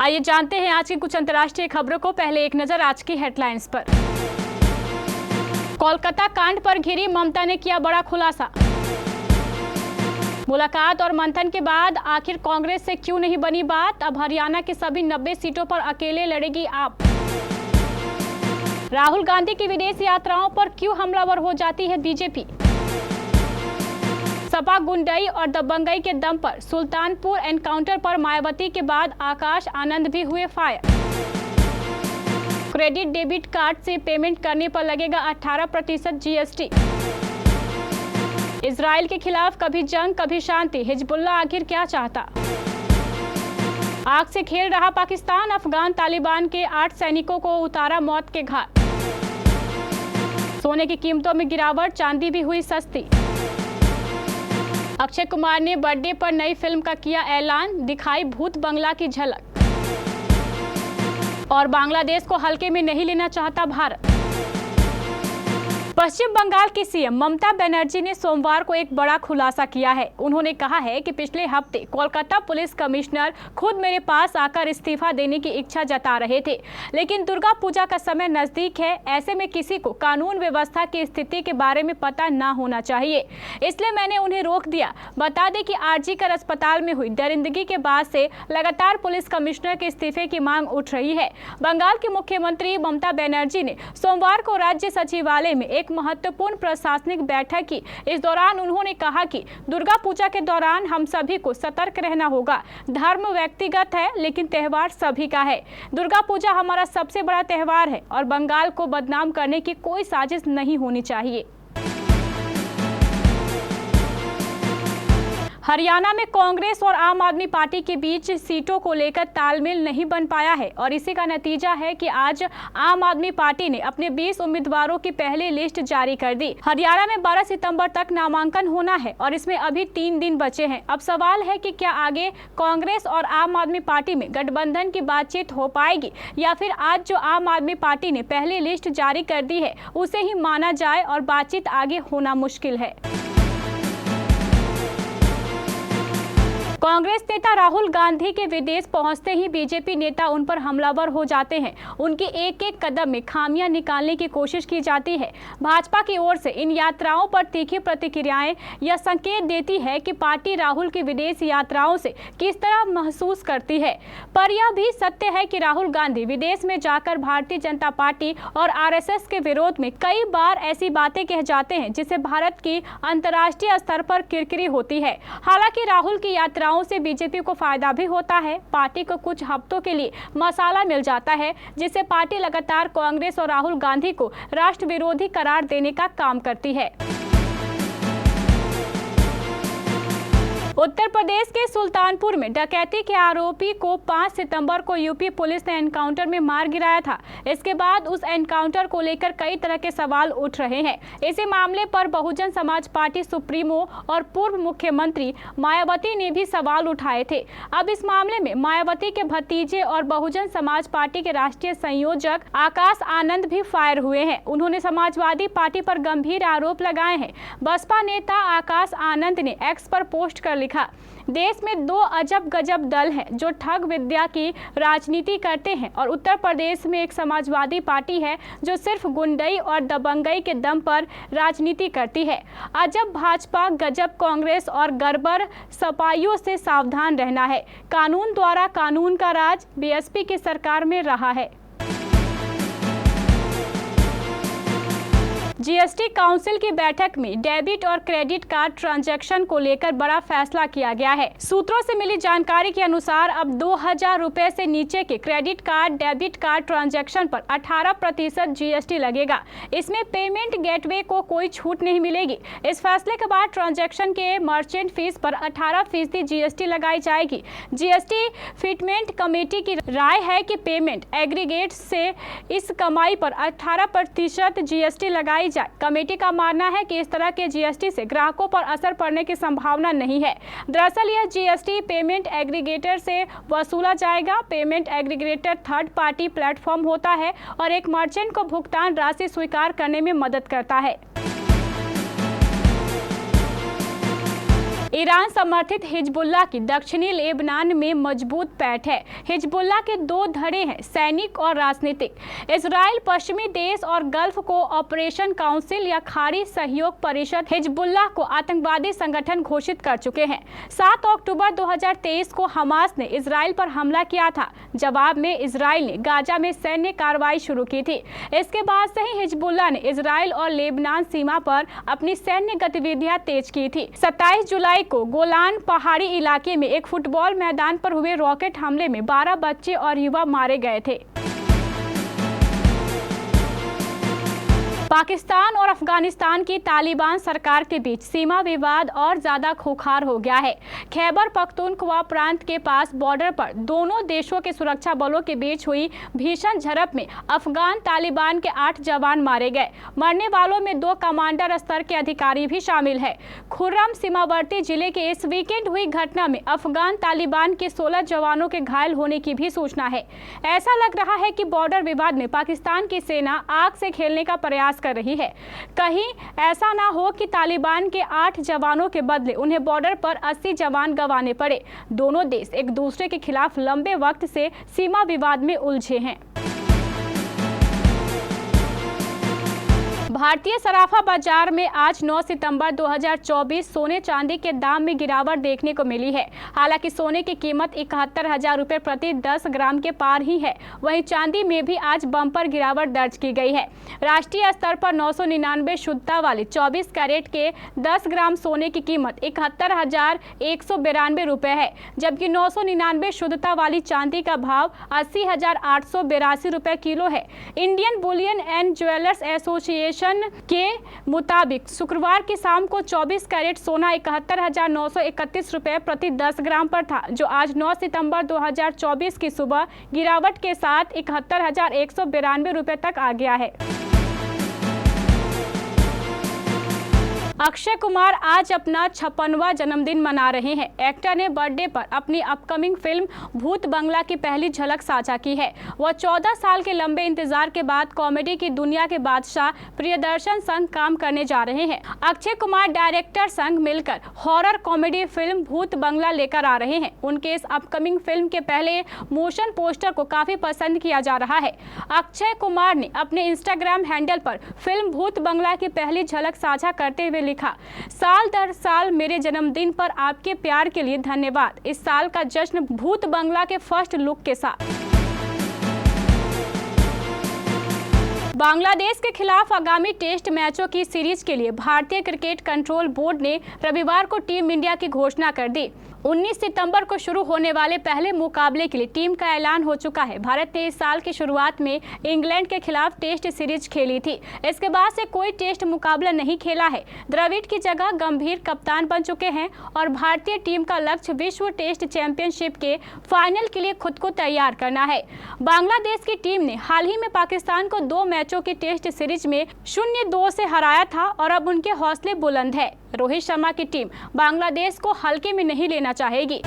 आइए जानते हैं आज की कुछ अंतर्राष्ट्रीय खबरों को। पहले एक नजर आज की हेडलाइंस पर। कोलकाता कांड पर घिरी ममता ने किया बड़ा खुलासा। मुलाकात और मंथन के बाद आखिर कांग्रेस से क्यों नहीं बनी बात? अब हरियाणा की सभी 90 सीटों पर अकेले लड़ेगी आप। राहुल गांधी की विदेश यात्राओं पर क्यों हमलावर हो जाती है बीजेपी? सपा गुंडई और दबंगई के दम पर सुल्तानपुर एनकाउंटर पर मायावती के बाद आकाश आनंद भी हुए फायर। क्रेडिट डेबिट कार्ड से पेमेंट करने पर लगेगा 18% जीएसटी। इजराइल के खिलाफ कभी जंग कभी शांति, हिजबुल्ला आखिर क्या चाहता? आग से खेल रहा पाकिस्तान, अफगान तालिबान के 8 सैनिकों को उतारा मौत के घाट। सोने की कीमतों में गिरावट, चांदी भी हुई सस्ती। अक्षय कुमार ने बर्थडे पर नई फिल्म का किया ऐलान, दिखाई भूत बंगला की झलक। और बांग्लादेश को हल्के में नहीं लेना चाहता भारत। पश्चिम बंगाल की सीएम ममता बनर्जी ने सोमवार को एक बड़ा खुलासा किया है। उन्होंने कहा है कि पिछले हफ्ते कोलकाता पुलिस कमिश्नर खुद मेरे पास आकर इस्तीफा देने की इच्छा जता रहे थे, लेकिन दुर्गा पूजा का समय नजदीक है, ऐसे में किसी को कानून व्यवस्था की स्थिति के बारे में पता ना होना चाहिए, इसलिए मैंने उन्हें रोक दिया। बता दें कि आरजीकर अस्पताल में हुई दरिंदगी के बाद से लगातार पुलिस कमिश्नर के इस्तीफे की मांग उठ रही है। बंगाल की मुख्यमंत्री ममता बनर्जी ने सोमवार को राज्य सचिवालय में एक महत्वपूर्ण प्रशासनिक बैठक की। इस दौरान उन्होंने कहा कि दुर्गा पूजा के दौरान हम सभी को सतर्क रहना होगा। धर्म व्यक्तिगत है लेकिन त्योहार सभी का है। दुर्गा पूजा हमारा सबसे बड़ा त्योहार है और बंगाल को बदनाम करने की कोई साजिश नहीं होनी चाहिए। हरियाणा में कांग्रेस और आम आदमी पार्टी के बीच सीटों को लेकर तालमेल नहीं बन पाया है और इसी का नतीजा है कि आज आम आदमी पार्टी ने अपने 20 उम्मीदवारों की पहली लिस्ट जारी कर दी। हरियाणा में 12 सितंबर तक नामांकन होना है और इसमें अभी 3 दिन बचे हैं। अब सवाल है कि क्या आगे कांग्रेस और आम आदमी पार्टी में गठबंधन की बातचीत हो पाएगी या फिर आज जो आम आदमी पार्टी ने पहली लिस्ट जारी कर दी है उसे ही माना जाए और बातचीत आगे होना मुश्किल है। कांग्रेस नेता राहुल गांधी के विदेश पहुंचते ही बीजेपी नेता उन पर हमलावर हो जाते हैं। उनके एक एक कदम में खामियां निकालने की कोशिश की जाती है। भाजपा की ओर से इन यात्राओं पर तीखी प्रतिक्रियाएं यह संकेत देती है कि पार्टी राहुल की विदेश यात्राओं से किस तरह महसूस करती है। पर यह भी सत्य है कि राहुल गांधी विदेश में जाकर भारतीय जनता पार्टी और आरएसएस के विरोध में कई बार ऐसी बातें कह जाते हैं जिससे भारत की अंतर्राष्ट्रीय स्तर पर किरकिरी होती है। हालांकि राहुल की यात्रा से बीजेपी को फायदा भी होता है। पार्टी को कुछ हफ्तों के लिए मसाला मिल जाता है जिससे पार्टी लगातार कांग्रेस और राहुल गांधी को राष्ट्र विरोधी करार देने का काम करती है। उत्तर प्रदेश के सुल्तानपुर में डकैती के आरोपी को 5 सितंबर को यूपी पुलिस ने एनकाउंटर में मार गिराया था। इसके बाद उस एनकाउंटर को लेकर कई तरह के सवाल उठ रहे हैं। इसी मामले पर बहुजन समाज पार्टी सुप्रीमो और पूर्व मुख्यमंत्री मायावती ने भी सवाल उठाए थे। अब इस मामले में मायावती के भतीजे और बहुजन समाज पार्टी के राष्ट्रीय संयोजक आकाश आनंद भी फायर हुए हैं। उन्होंने समाजवादी पार्टी पर गंभीर आरोप लगाए हैं। बसपा नेता आकाश आनंद ने एक्स पर पोस्ट कर लिखा, देश में 2 अजब गजब दल हैं जो ठग विद्या की राजनीति करते हैं और उत्तर प्रदेश में एक समाजवादी पार्टी है जो सिर्फ गुंडई और दबंगई के दम पर राजनीति करती है। अजब भाजपा, गजब कांग्रेस और गड़बड़ सपाइयों से सावधान रहना है। कानून द्वारा कानून का राज बीएसपी की सरकार में रहा है। जीएसटी काउंसिल की बैठक में डेबिट और क्रेडिट कार्ड ट्रांजैक्शन को लेकर बड़ा फैसला किया गया है। सूत्रों से मिली जानकारी के अनुसार अब 2000 रुपए से नीचे के credit card, debit card transaction पर 18% जीएसटी लगेगा। इसमें पेमेंट गेटवे को कोई छूट नहीं मिलेगी। इस फैसले के बाद ट्रांजैक्शन के मर्चेंट फीस पर 18% जीएसटी लगाई जाएगी। जीएसटी फिटमेंट कमेटी की राय है कि पेमेंट एग्रीगेट से इस कमाई पर 18% जीएसटी लगाई जाए। कमेटी का मानना है कि इस तरह के जीएसटी से ग्राहकों पर असर पड़ने की संभावना नहीं है। दरअसल यह जीएसटी पेमेंट एग्रीगेटर से वसूला जाएगा। Payment aggregator third party platform होता है और एक मर्चेंट को भुगतान राशि स्वीकार करने में मदद करता है। ईरान समर्थित हिजबुल्लाह की दक्षिणी लेबनान में मजबूत पैठ है। हिजबुल्लाह के दो धड़े हैं, सैनिक और राजनीतिक। इजराइल पश्चिमी देश और गल्फ को ऑपरेशन काउंसिल या खाड़ी सहयोग परिषद हिजबुल्लाह को आतंकवादी संगठन घोषित कर चुके हैं। 7 अक्टूबर 2023 को हमास ने इजराइल पर हमला किया था। जवाब में इजराइल ने गाजा में सैन्य कार्रवाई शुरू की थी। इसके बाद से ही हिजबुल्लाह ने इजराइल और लेबनान सीमा पर अपनी सैन्य गतिविधियां तेज की थी। 27 जुलाई को गोलान पहाड़ी इलाके में एक फुटबॉल मैदान पर हुए रॉकेट हमले में 12 बच्चे और युवा मारे गए थे। पाकिस्तान और अफगानिस्तान की तालिबान सरकार के बीच सीमा विवाद और ज्यादा खुखार हो गया है। खैबर पख्तूनख्वा प्रांत के पास बॉर्डर पर दोनों देशों के सुरक्षा बलों के बीच हुई भीषण झड़प में अफगान तालिबान के 8 जवान मारे गए। मरने वालों में 2 कमांडर स्तर के अधिकारी भी शामिल है। खुर्रम सीमावर्ती जिले के इस वीकेंड हुई घटना में अफगान तालिबान के 16 जवानों के घायल होने की भी सूचना है। ऐसा लग रहा है कि बॉर्डर विवाद में पाकिस्तान की सेना आग से खेलने का प्रयास कर रही है। कहीं ऐसा ना हो कि तालिबान के 8 जवानों के बदले उन्हें बॉर्डर पर 80 जवान गंवाने पड़े। दोनों देश एक दूसरे के खिलाफ लंबे वक्त से सीमा विवाद में उलझे हैं। भारतीय सराफा बाजार में आज 9 सितंबर 2024 सोने चांदी के दाम में गिरावट देखने को मिली है। हालांकि सोने की कीमत 71,000 रुपये प्रति 10 ग्राम के पार ही है। वहीं चांदी में भी आज बम्पर गिरावट दर्ज की गई है। राष्ट्रीय स्तर पर 999 शुद्धता वाले 24 कैरेट के 10 ग्राम सोने की कीमत 71,192 रुपये है, जबकि 999 शुद्धता वाली चांदी का भाव 80,882 रुपये किलो है। Indian Boolean and jewellers association के मुताबिक शुक्रवार की शाम को 24 कैरेट सोना 71,931 रुपये प्रति 10 ग्राम पर था, जो आज 9 सितंबर 2024 की सुबह गिरावट के साथ 71,192 रुपये तक आ गया है। अक्षय कुमार आज अपना 56वां जन्मदिन मना रहे हैं। एक्टर ने बर्थडे पर अपनी अपकमिंग फिल्म भूत बंगला की पहली झलक साझा की है। वह 14 साल के लंबे इंतजार के बाद कॉमेडी की दुनिया के बादशाह प्रियदर्शन संग काम करने जा रहे हैं। अक्षय कुमार डायरेक्टर संग मिलकर हॉरर कॉमेडी फिल्म भूत बंगला लेकर आ रहे हैं। उनके इस अपकमिंग फिल्म के पहले मोशन पोस्टर को काफी पसंद किया जा रहा है। अक्षय कुमार ने अपने इंस्टाग्राम हैंडल पर फिल्म भूत बंगला की पहली झलक साझा करते हुए लिखा, साल दर साल मेरे जन्मदिन पर आपके प्यार के लिए धन्यवाद। इस साल का जश्न भूत बंगला के फर्स्ट लुक के साथ। बांग्लादेश के खिलाफ आगामी टेस्ट मैचों की सीरीज के लिए भारतीय क्रिकेट कंट्रोल बोर्ड ने रविवार को टीम इंडिया की घोषणा कर दी। 19 सितंबर को शुरू होने वाले पहले मुकाबले के लिए टीम का ऐलान हो चुका है। भारत ने इस साल की शुरुआत में इंग्लैंड के खिलाफ टेस्ट सीरीज खेली थी। इसके बाद से कोई टेस्ट मुकाबला नहीं खेला है। द्रविड़ की जगह गंभीर कप्तान बन चुके हैं और भारतीय टीम का लक्ष्य विश्व टेस्ट चैंपियनशिप के फाइनल के लिए खुद को तैयार करना है। बांग्लादेश की टीम ने हाल ही में पाकिस्तान को 2 मैचों की टेस्ट सीरीज में 0-2 से हराया था और अब उनके हौसले बुलंद है। रोहित शर्मा की टीम बांग्लादेश को हल्के में नहीं लेना चाहेगी।